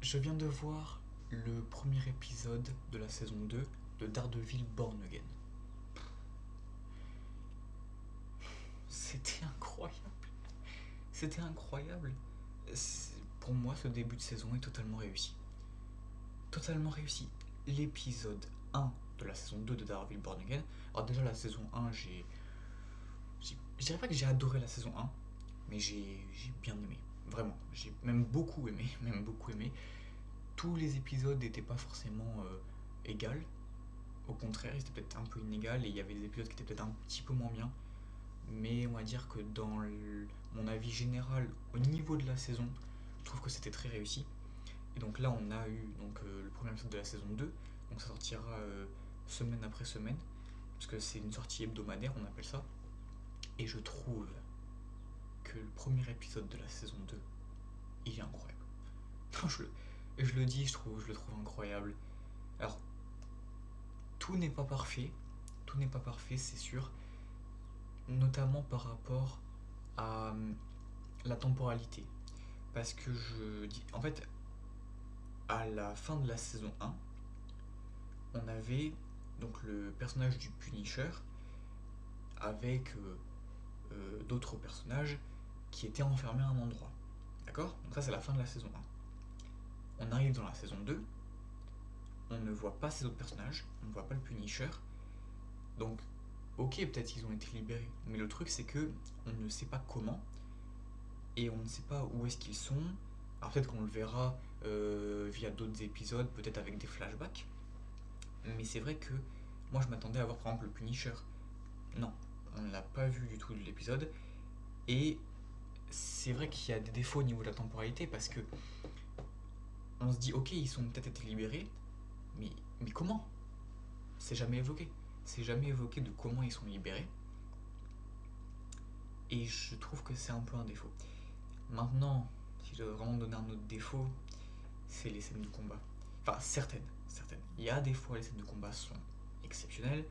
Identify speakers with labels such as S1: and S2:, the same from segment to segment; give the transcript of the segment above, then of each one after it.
S1: Je viens de voir le premier épisode de la saison 2 de Daredevil Born Again. C'était incroyable. C'était incroyable. Pour moi, ce début de saison est totalement réussi. Totalement réussi. L'épisode 1 de la saison 2 de Daredevil Born Again. Alors déjà la saison 1, je dirais pas que j'ai adoré la saison 1, mais j'ai bien aimé. Vraiment, j'ai même beaucoup aimé, même beaucoup aimé. Tous les épisodes n'étaient pas forcément égaux. Au contraire, ils étaient peut-être un peu inégaux et il y avait des épisodes qui étaient peut-être un petit peu moins bien. Mais on va dire que dans mon avis général, au niveau de la saison, je trouve que c'était très réussi. Et donc là, on a eu le premier épisode de la saison 2. Donc ça sortira semaine après semaine, parce que c'est une sortie hebdomadaire, on appelle ça. Et je trouve que le premier épisode de la saison 2, il est incroyable. Non, je le dis, je le trouve incroyable. Alors, tout n'est pas parfait, tout n'est pas parfait, c'est sûr, notamment par rapport à la temporalité. Parce que je dis, en fait, à la fin de la saison 1, on avait donc le personnage du Punisher avec d'autres personnages qui étaient enfermés à un endroit. D'accord? Donc ça c'est la fin de la saison 1. On arrive dans la saison 2, on ne voit pas ces autres personnages, on ne voit pas le Punisher. Donc ok, peut-être qu'ils ont été libérés, mais le truc c'est que on ne sait pas comment et on ne sait pas où est-ce qu'ils sont. Alors peut-être qu'on le verra via d'autres épisodes, peut-être avec des flashbacks. Mais c'est vrai que moi je m'attendais à voir par exemple le Punisher. Non, on ne l'a pas vu du tout de l'épisode. Et c'est vrai qu'il y a des défauts au niveau de la temporalité parce que on se dit ok ils sont peut-être été libérés, mais, mais comment? C'est jamais évoqué. C'est jamais évoqué de comment ils sont libérés. Et je trouve que c'est un peu un défaut. Maintenant, si je dois vraiment donner un autre défaut, c'est les scènes de combat. Enfin, certaines, certaines. Il y a des fois, les scènes de combat sont exceptionnelles.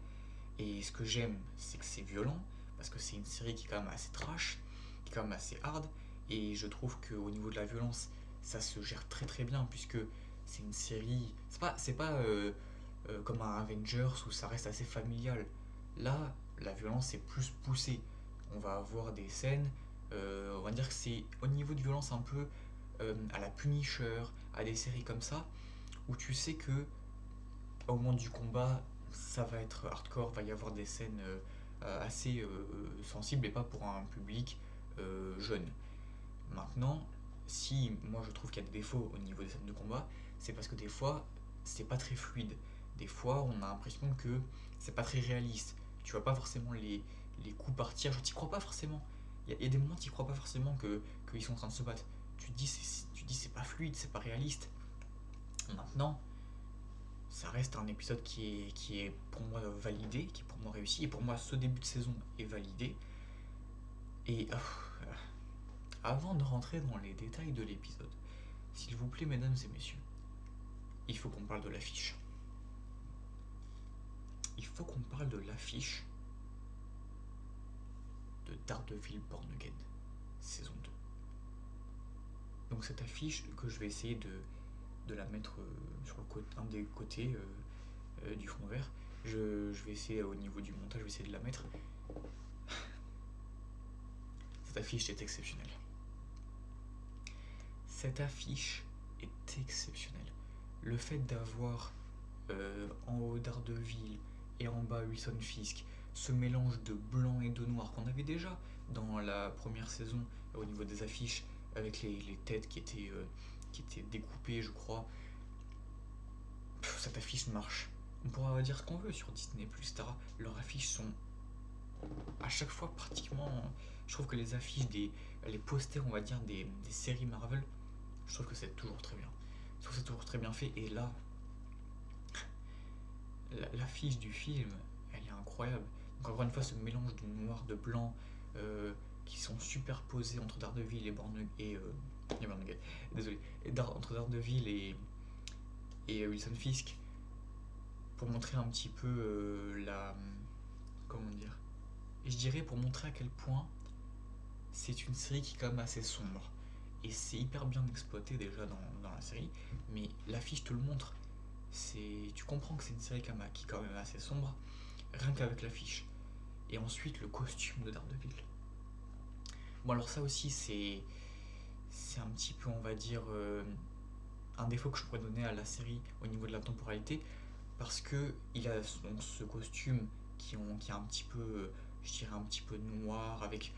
S1: Et ce que j'aime, c'est que c'est violent, parce que c'est une série qui est quand même assez trash, qui est quand même assez hard. Et je trouve qu'au niveau de la violence, ça se gère très très bien, puisque c'est une série. C'est pas comme un Avengers où ça reste assez familial. Là, la violence est plus poussée. On va avoir des scènes, on va dire que c'est au niveau de violence un peu à la Punisher, à des séries comme ça, où tu sais que au moment du combat, ça va être hardcore, va y avoir des scènes assez sensibles et pas pour un public jeune. Maintenant, si moi je trouve qu'il y a des défauts au niveau des scènes de combat, c'est parce que des fois, c'est pas très fluide. Des fois, on a l'impression que c'est pas très réaliste. Tu vois pas forcément les coups partir, je t'y crois pas forcément. Il y a des moments, tu crois pas forcément qu'ils sont en train de se battre. Tu te dis c'est pas fluide, c'est pas réaliste. Maintenant, ça reste un épisode qui est pour moi validé, qui est pour moi réussi, et pour moi ce début de saison est validé. Et avant de rentrer dans les détails de l'épisode, s'il vous plaît mesdames et messieurs, il faut qu'on parle de l'affiche. Il faut qu'on parle de l'affiche de Daredevil Born Again, saison 2. Donc cette affiche que je vais essayer de la mettre sur un des côtés du fond vert, je vais essayer au niveau du montage, je vais essayer de la mettre. Cette affiche est exceptionnelle. Cette affiche est exceptionnelle. Le fait d'avoir en haut Daredevil et en bas Wilson Fisk, ce mélange de blanc et de noir qu'on avait déjà dans la première saison au niveau des affiches, avec les têtes qui étaient découpées, je crois. Cette affiche marche. On pourra dire ce qu'on veut sur Disney+, etc. Leurs affiches sont à chaque fois pratiquement. Je trouve que les affiches, les posters, on va dire, des séries Marvel, je trouve que c'est toujours très bien. Je trouve que c'est toujours très bien fait. Et là, l'affiche du film, elle est incroyable. Donc encore une fois, ce mélange de noir, de blanc, qui sont superposés entre Daredevil et désolé, entre Daredevil et Wilson Fisk, pour montrer un petit peu comment dire, je dirais pour montrer à quel point c'est une série qui est quand même assez sombre. Et c'est hyper bien exploité déjà dans la série, mais l'affiche te le montre. Tu comprends que c'est une série qui est quand même assez sombre, rien qu'avec l'affiche. Et ensuite, le costume de Daredevil. Bon, alors ça aussi, c'est un petit peu, on va dire, un défaut que je pourrais donner à la série au niveau de la temporalité, parce que il a donc ce costume qui est un petit peu, je dirais un petit peu noir, avec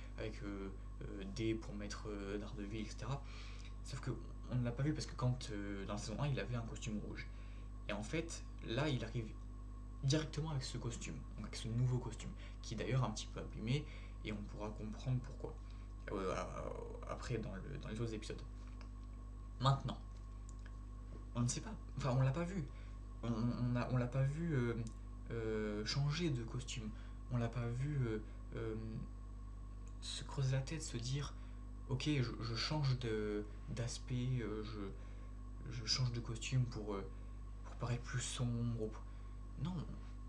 S1: D pour mettre Daredevil, etc. Sauf que on ne l'a pas vu parce que quand dans la saison 1 il avait un costume rouge. Et en fait, là il arrive directement avec ce costume, donc avec ce nouveau costume, qui est d'ailleurs un petit peu abîmé, et on pourra comprendre pourquoi après dans les autres épisodes. Maintenant, on ne sait pas, enfin on l'a pas vu, on l'a pas vu changer de costume, on l'a pas vu se creuser la tête, se dire ok je change d'aspect, je change de costume pour paraître plus sombre. Non,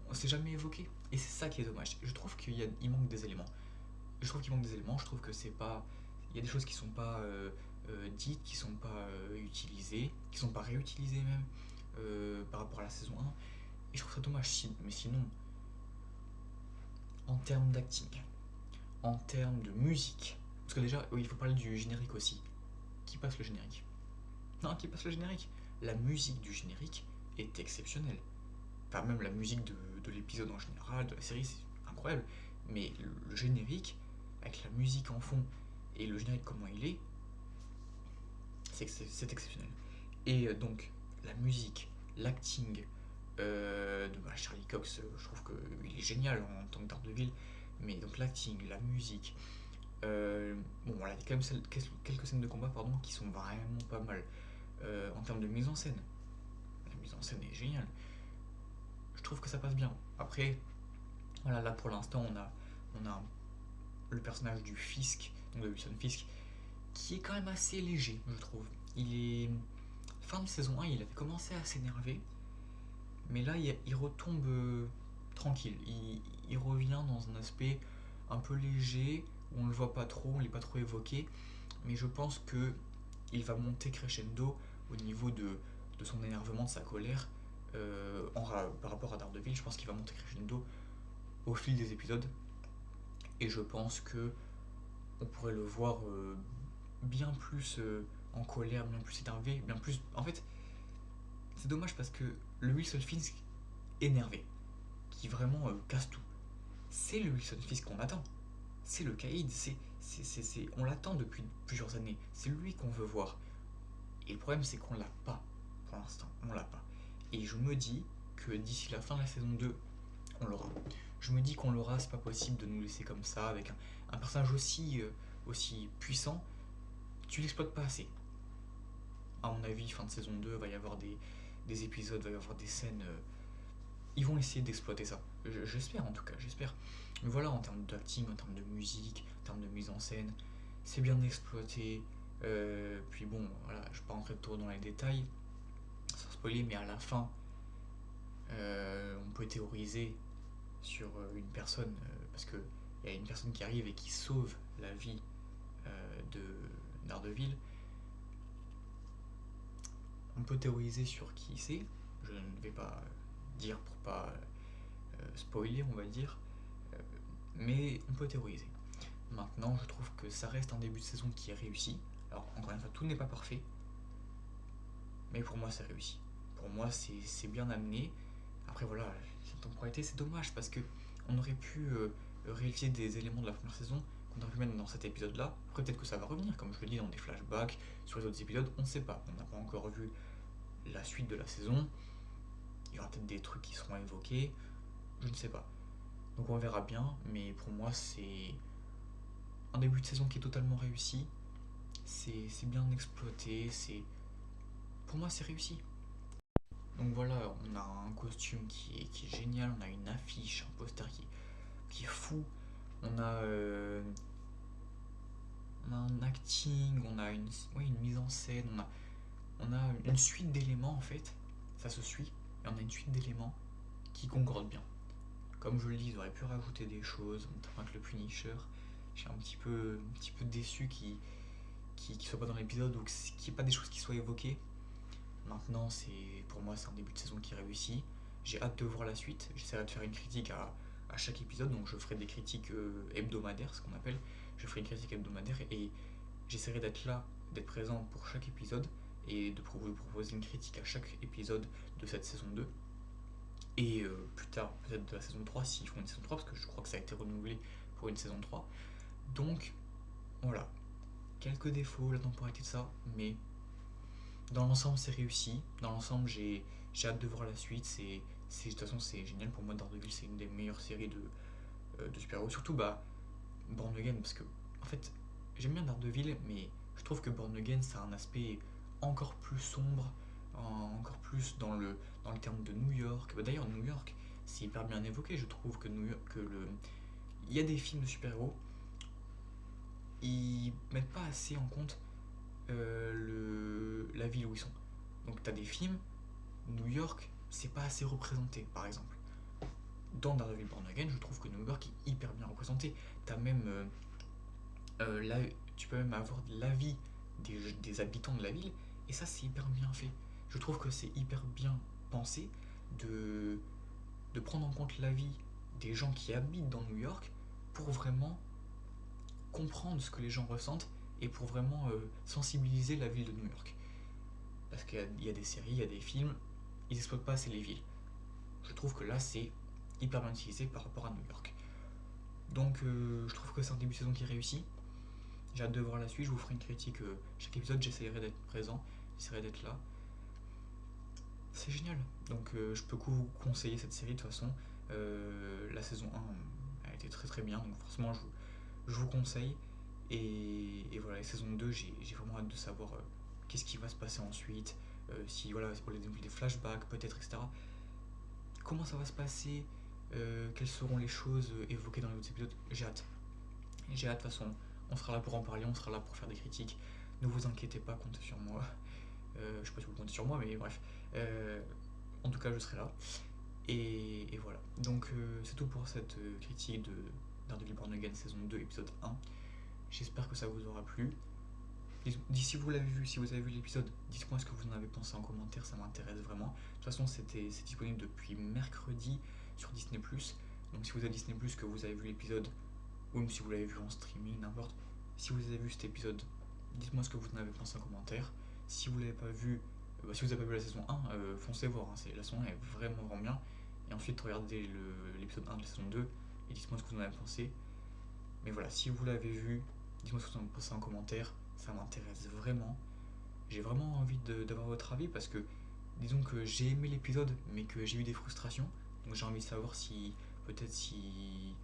S1: on s'est jamais évoqué. Et c'est ça qui est dommage. Je trouve il manque des éléments. Je trouve qu'il manque des éléments. Je trouve que c'est pas. Il y a des choses qui sont pas dites, qui sont pas utilisées, qui sont pas réutilisées même par rapport à la saison 1. Et je trouve ça dommage. Mais sinon, en termes d'acting, en termes de musique, parce que déjà, oui, il faut parler du générique aussi. Qui passe le générique? Non, qui passe le générique? La musique du générique est exceptionnelle. Enfin, même la musique de l'épisode en général, de la série, c'est incroyable. Mais le générique, avec la musique en fond et le générique comment il est, c'est exceptionnel. Et donc, la musique, l'acting de Charlie Cox, je trouve qu'il est génial en tant que Daredevil. Mais donc, l'acting, la musique. Bon, voilà, il y a quand même quelques scènes de combat pardon, qui sont vraiment pas mal. En termes de mise en scène, la mise en scène est géniale. Je trouve que ça passe bien. Après, voilà, là pour l'instant, on a le personnage du Fisk, donc de Wilson Fisk, qui est quand même assez léger, je trouve. Il est. Fin de saison 1, il avait commencé à s'énerver, mais là, il retombe tranquille. Il revient dans un aspect un peu léger, où on le voit pas trop, on l'est pas trop évoqué, mais je pense que il va monter crescendo au niveau de son énervement, de sa colère. Par rapport à Daredevil, je pense qu'il va monter crescendo au fil des épisodes. Et je pense que on pourrait le voir bien plus en colère, bien plus énervé, bien plus. En fait, c'est dommage parce que le Wilson Fisk énervé, qui vraiment casse tout, c'est le Wilson Fisk qu'on attend. C'est le Caïd, on l'attend depuis plusieurs années. C'est lui qu'on veut voir. Et le problème, c'est qu'on l'a pas pour l'instant. On l'a pas. Et je me dis que d'ici la fin de la saison 2, on l'aura. Je me dis qu'on l'aura, c'est pas possible de nous laisser comme ça, avec un personnage aussi puissant, tu l'exploites pas assez. À mon avis, fin de saison 2, va y avoir des épisodes, va y avoir des scènes. Ils vont essayer d'exploiter ça. J'espère en tout cas, j'espère. Mais voilà, en termes d'acting, en termes de musique, en termes de mise en scène, c'est bien exploité. Puis bon, voilà, je ne vais pas rentrer trop dans les détails, sans spoiler, mais à la fin, on peut théoriser sur une personne, parce qu'il y a une personne qui arrive et qui sauve la vie de Daredevil. On peut théoriser sur qui c'est, je ne vais pas dire pour pas spoiler, on va dire, euh, mais on peut théoriser. Maintenant, je trouve que ça reste un début de saison qui est réussi. Alors, encore une fois, tout n'est pas parfait, mais pour moi, c'est réussi. Pour moi, c'est bien amené. Après, voilà, cette temporalité, c'est dommage parce que on aurait pu réaliser des éléments de la première saison qu'on aurait pu mettre dans cet épisode-là. Après, peut-être que ça va revenir, comme je le dis, dans des flashbacks, sur les autres épisodes, on ne sait pas. On n'a pas encore vu la suite de la saison. Il y aura peut-être des trucs qui seront évoqués, je ne sais pas. Donc on verra bien, mais pour moi, c'est un début de saison qui est totalement réussi. C'est bien exploité, pour moi, c'est réussi. Donc voilà, on a un costume qui est génial, on a une affiche, un poster qui est fou, on a, euh, on a un acting, on a ouais, une mise en scène, on a une suite d'éléments en fait, ça se suit, et on a une suite d'éléments qui concordent bien. Comme je le dis, ils auraient pu rajouter des choses, notamment avec le Punisher. Je suis un petit peu déçu qui soit pas dans l'épisode ou qu'il n'y ait pas des choses qui soient évoquées. Maintenant, pour moi, c'est un début de saison qui réussit. J'ai hâte de voir la suite. J'essaierai de faire une critique à chaque épisode, donc je ferai des critiques hebdomadaires, ce qu'on appelle. Je ferai une critique hebdomadaire et j'essaierai d'être là, d'être présent pour chaque épisode et de vous proposer une critique à chaque épisode de cette saison 2. Et plus tard, peut-être de la saison 3, s'ils font une saison 3, parce que je crois que ça a été renouvelé pour une saison 3. Donc, voilà. Quelques défauts, la temporalité de ça, mais dans l'ensemble, c'est réussi. Dans l'ensemble, j'ai hâte de voir la suite. De toute façon, c'est génial. Pour moi, Daredevil, c'est une des meilleures séries de super-héros. Surtout, Born Again, parce que, en fait, j'aime bien Daredevil, mais je trouve que Born Again, ça a un aspect encore plus sombre, encore plus dans le terme de New York. D'ailleurs, New York, c'est hyper bien évoqué. Je trouve que New York, il y a des films de super-héros, ils mettent pas assez en compte la ville où ils sont. Donc t'as des films, New York, c'est pas assez représenté, par exemple. Dans Daredevil Born Again, je trouve que New York est hyper bien représenté. T'as même, tu peux même avoir l'avis des habitants de la ville, et ça c'est hyper bien fait. Je trouve que c'est hyper bien pensé de, de prendre en compte l'avis des gens qui habitent dans New York pour vraiment comprendre ce que les gens ressentent et pour vraiment sensibiliser la ville de New York. Parce qu'il y a des séries, il y a des films, ils n'exploitent pas assez les villes. Je trouve que là, c'est hyper bien utilisé par rapport à New York. Donc, je trouve que c'est un début de saison qui réussit. J'ai hâte de voir la suite, je vous ferai une critique chaque épisode, j'essaierai d'être présent, j'essaierai d'être là. C'est génial. Donc, je peux que vous conseiller cette série de toute façon. La saison 1 a été très très bien, donc forcément, je vous conseille. Et voilà, la saison 2, j'ai vraiment hâte de savoir qu'est-ce qui va se passer ensuite, si voilà, pour des flashbacks peut-être, etc. Comment ça va se passer, quelles seront les choses évoquées dans les autres épisodes. J'ai hâte. J'ai hâte, de toute façon, on sera là pour en parler, on sera là pour faire des critiques. Ne vous inquiétez pas, comptez sur moi. Je sais pas si vous comptez sur moi, mais bref. En tout cas, je serai là. Et voilà. Donc, c'est tout pour cette critique de Daredevil Born Again saison 2, épisode 1. J'espère que ça vous aura plu. Si vous l'avez vu, si vous avez vu l'épisode, dites-moi ce que vous en avez pensé en commentaire, ça m'intéresse vraiment. De toute façon, c'est disponible depuis mercredi sur Disney+. Donc si vous avez Disney+, que vous avez vu l'épisode, ou même si vous l'avez vu en streaming, n'importe, si vous avez vu cet épisode, dites-moi ce que vous en avez pensé en commentaire. Si vous l'avez pas vu, si vous n'avez pas vu la saison 1, foncez voir, hein, la saison 1 est vraiment vraiment bien. Et ensuite, regardez l'épisode 1 de la saison 2 et dites-moi ce que vous en avez pensé. Mais voilà, si vous l'avez vu, dites-moi ce que vous en pensez en commentaire, ça m'intéresse vraiment. J'ai vraiment envie d'avoir votre avis parce que, disons que j'ai aimé l'épisode, mais que j'ai eu des frustrations. Donc j'ai envie de savoir si, peut-être si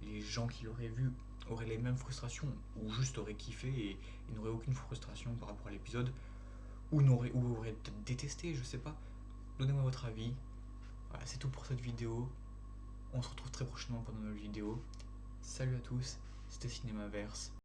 S1: les gens qui l'auraient vu auraient les mêmes frustrations ou juste auraient kiffé et n'auraient aucune frustration par rapport à l'épisode ou auraient peut-être détesté, je sais pas. Donnez-moi votre avis. Voilà, c'est tout pour cette vidéo. On se retrouve très prochainement pour une nouvelle vidéo. Salut à tous, c'était Cinémaverse.